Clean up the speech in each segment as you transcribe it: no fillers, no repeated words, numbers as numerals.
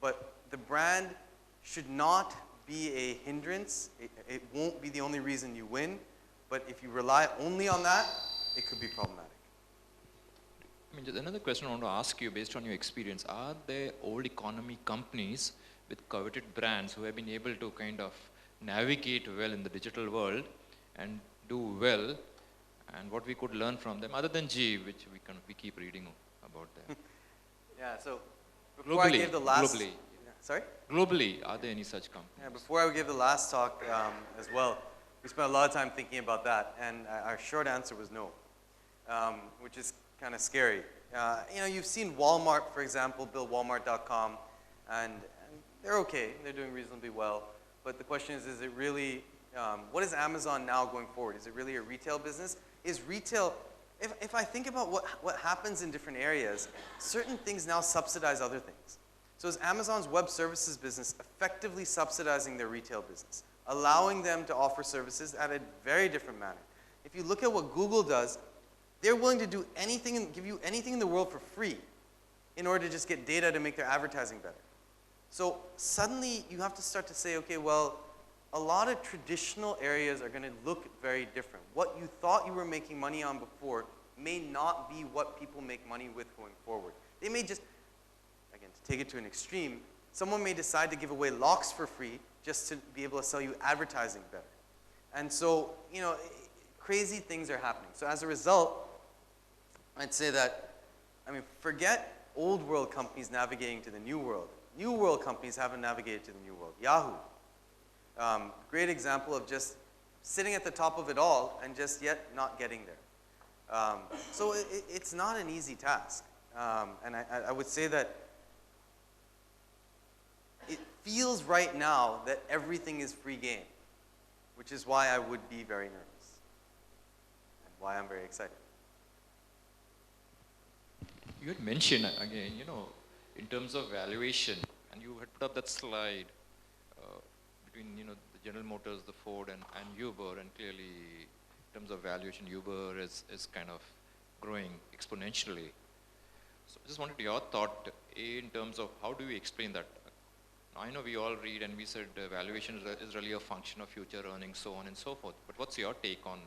But the brand should not be a hindrance. It won't be the only reason you win, but if you rely only on that, it could be problematic. I mean, just another question I want to ask you based on your experience. Are there old economy companies with coveted brands who have been able to kind of navigate well in the digital world and do well, and what we could learn from them other than GE, which we keep reading about them? Yeah, so before I gave the last... Globally. Sorry? Globally, are there any such companies? Yeah, before I give the last talk as well, we spent a lot of time thinking about that, and our short answer was no, which is kind of scary. You know, you've seen Walmart, for example, build Walmart.com, and they're okay, they're doing reasonably well, but the question is it really, what is Amazon now going forward? Is it really a retail business? Is retail, if I think about what happens in different areas, certain things now subsidize other things. So is Amazon's web services business effectively subsidizing their retail business, allowing them to offer services at a very different manner? If you look at what Google does, they're willing to do anything and give you anything in the world for free in order to just get data to make their advertising better. So suddenly you have to start to say, okay, well, a lot of traditional areas are going to look very different. What you thought you were making money on before may not be what people make money with going forward. They may just, again, to take it to an extreme, someone may decide to give away locks for free just to be able to sell you advertising better. And so, you know, crazy things are happening. So as a result, I'd say that, I mean, forget old world companies navigating to the new world. New world companies haven't navigated to the new world. Yahoo. Great example of just sitting at the top of it all and just yet not getting there. So it's not an easy task. And I would say that it feels right now that everything is free game, which is why I would be very nervous and why I'm very excited. You had mentioned, again, you know, in terms of valuation, and you had put up that slide between, you know, the General Motors, the Ford, and Uber, and clearly, in terms of valuation, Uber is kind of growing exponentially. So I just wanted your thought in terms of how do we explain that? I know we all read and we said valuation is really a function of future earnings, so on and so forth. But what's your take on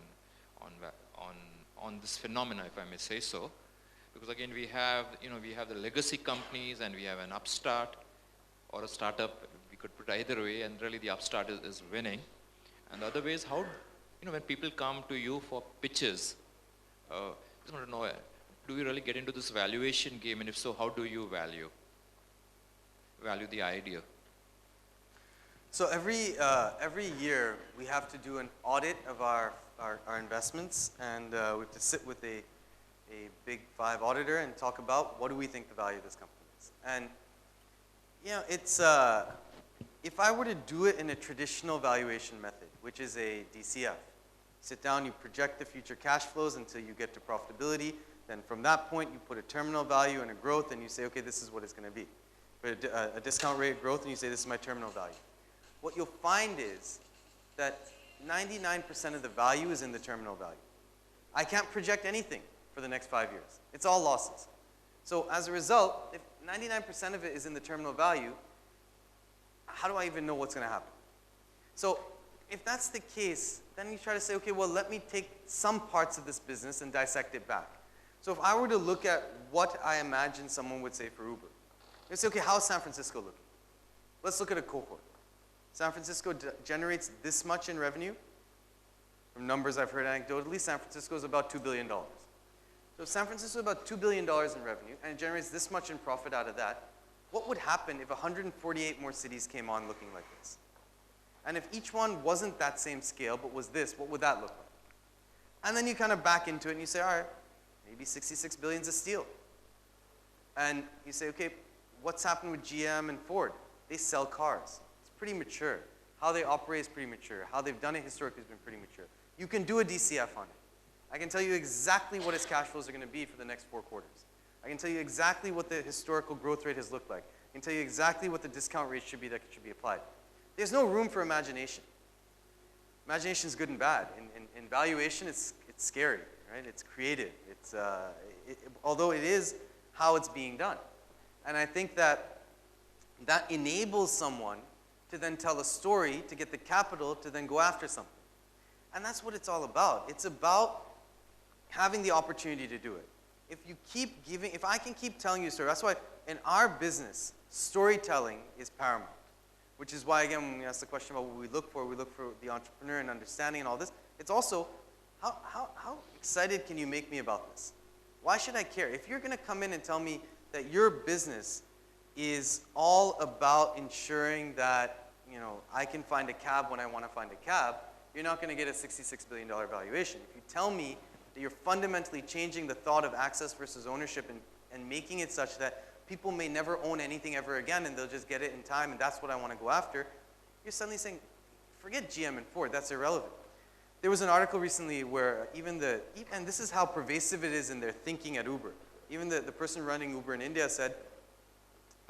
this phenomena, if I may say so? Because again, we have the legacy companies and we have an upstart or a startup. We could put either way, and really the upstart is winning. And the other way is how, you know, when people come to you for pitches, I just want to know, do you really get into this valuation game, and if so, how do you value the idea? So every year we have to do an audit of our investments, and we have to sit with a big five auditor and talk about what do we think the value of this company is. And you know, it's if I were to do it in a traditional valuation method, which is a DCF, sit down, you project the future cash flows until you get to profitability. Then from that point, you put a terminal value and a growth, and you say, okay, this is what it's going to be. Put a discount rate growth, and you say, this is my terminal value. What you'll find is that 99% of the value is in the terminal value. I can't project anything for the next 5 years. It's all losses. So as a result, if 99% of it is in the terminal value, how do I even know what's going to happen? So if that's the case, then you try to say, okay, well, let me take some parts of this business and dissect it back. So if I were to look at what I imagine someone would say for Uber, they'd say, okay, how's San Francisco looking? Let's look at a cohort. San Francisco generates this much in revenue. From numbers I've heard anecdotally, San Francisco is about $2 billion. So if San Francisco is about $2 billion in revenue, and it generates this much in profit out of that, what would happen if 148 more cities came on looking like this? And if each one wasn't that same scale, but was this, what would that look like? And then you kind of back into it and you say, all right, maybe 66 billion is a steal. And you say, okay, what's happened with GM and Ford? They sell cars. It's pretty mature. How they operate is pretty mature. How they've done it historically has been pretty mature. You can do a DCF on it. I can tell you exactly what its cash flows are going to be for the next 4 quarters. I can tell you exactly what the historical growth rate has looked like. I can tell you exactly what the discount rate should be that should be applied. There's no room for imagination. Imagination is good and bad. In valuation, it's scary, right? It's creative. Although it is how it's being done. And I think that that enables someone to then tell a story, to get the capital, to then go after something. And that's what it's all about. It's about having the opportunity to do it. If you keep giving, if I can keep telling you a story, that's why in our business, storytelling is paramount. Which is why, again, when we ask the question about what we look for the entrepreneur and understanding and all this. It's also, how excited can you make me about this? Why should I care? If you're going to come in and tell me that your business is all about ensuring that, you know, I can find a cab when I want to find a cab, you're not going to get a $66 billion valuation. If you tell me that you're fundamentally changing the thought of access versus ownership and making it such that people may never own anything ever again and they'll just get it in time and that's what I want to go after, you're suddenly saying, forget GM and Ford, that's irrelevant. There was an article recently where and this is how pervasive it is in their thinking at Uber. Even the person running Uber in India said,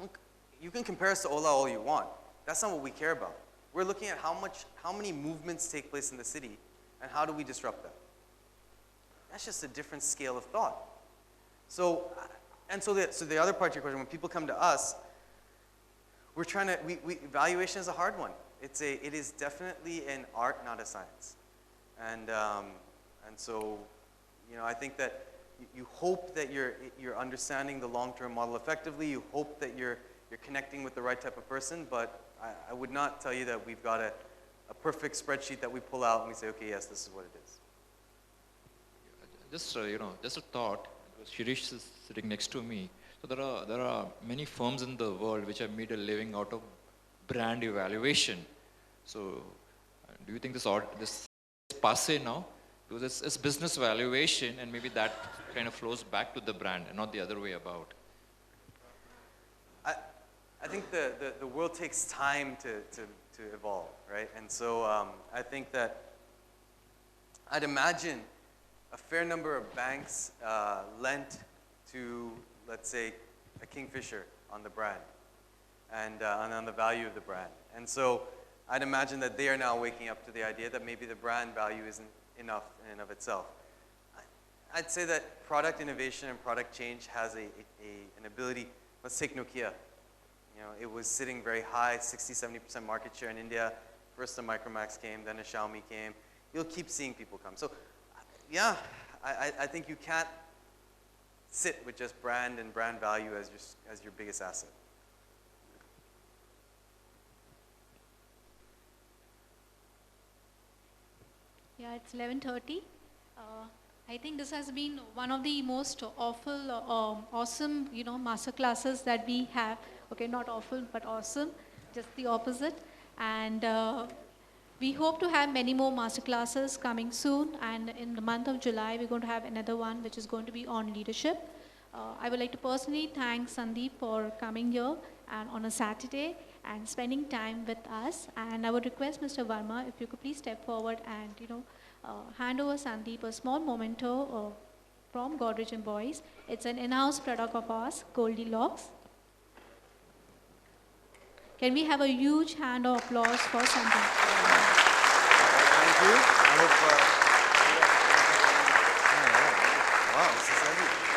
look, you can compare us to Ola all you want. That's not what we care about. We're looking at how many movements take place in the city and how do we disrupt that. That's just a different scale of thought. So the other part of your question, when people come to us, we're trying to, valuation is a hard one. It is definitely an art, not a science. And so, you know, I think that you hope that you're understanding the long-term model effectively. You hope that you're connecting with the right type of person, but I would not tell you that we've got a perfect spreadsheet that we pull out and we say, okay, yes, this is what it is. Just just a thought. Because Shirish is sitting next to me. So there are many firms in the world which have made a living out of brand evaluation. So do you think this is passe now? Because it's business valuation, and maybe that kind of flows back to the brand and not the other way about. I think the world takes time to evolve, right? And so I think that I'd imagine a fair number of banks lent to, let's say, a Kingfisher on the brand and on the value of the brand. And so I'd imagine that they are now waking up to the idea that maybe the brand value isn't enough in and of itself. I'd say that product innovation and product change has an ability. Let's take Nokia. You know, it was sitting very high, 60-70% market share in India. First the Micromax came, then a Xiaomi came. You'll keep seeing people come. So, yeah, I think you can't sit with just brand and brand value as your biggest asset. Yeah, it's 11:30. I think this has been one of the most awesome, master classes that we have. Okay, not awful, but awesome, just the opposite. And we hope to have many more master classes coming soon. And in the month of July, we're going to have another one, which is going to be on leadership. I would like to personally thank Sandeep for coming here and on a Saturday and spending time with us. And I would request Mr. Verma, if you could please step forward and, hand over Sandeep a small memento from Godrej and Boys. It's an in-house product of ours, Goldilocks. Can we have a huge hand of applause for Sandeep? Thank you. I hope, wow, this is heavy.